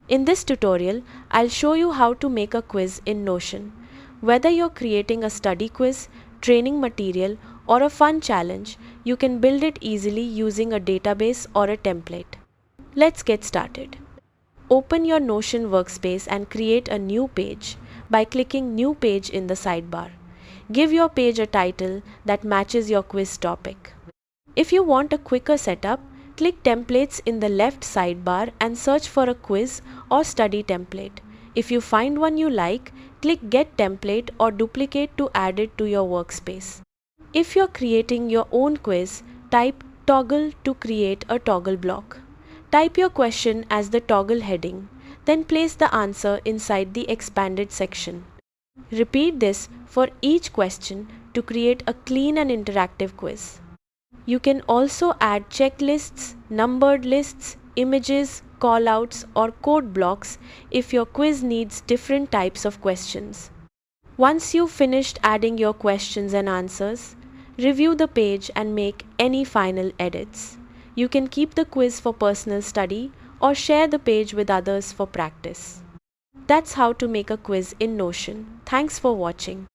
In this tutorial, I'll show you how to make a quiz in Notion. Whether you're creating a study quiz, training material, or a fun challenge, you can build it easily using a database or a template. Let's get started. Open your Notion workspace and create a new page by clicking New Page in the sidebar. Give your page a title that matches your quiz topic. If you want a quicker setup, click Templates in the left sidebar and search for a quiz or study template. If you find one you like, click Get Template or Duplicate to add it to your workspace. If you're creating your own quiz, type Toggle to create a toggle block. Type your question as the toggle heading, then place the answer inside the expanded section. Repeat this for each question to create a clean and interactive quiz. You can also add checklists, numbered lists, images, callouts, or code blocks if your quiz needs different types of questions. Once you've finished adding your questions and answers, review the page and make any final edits. You can keep the quiz for personal study or share the page with others for practice. That's how to make a quiz in Notion. Thanks for watching.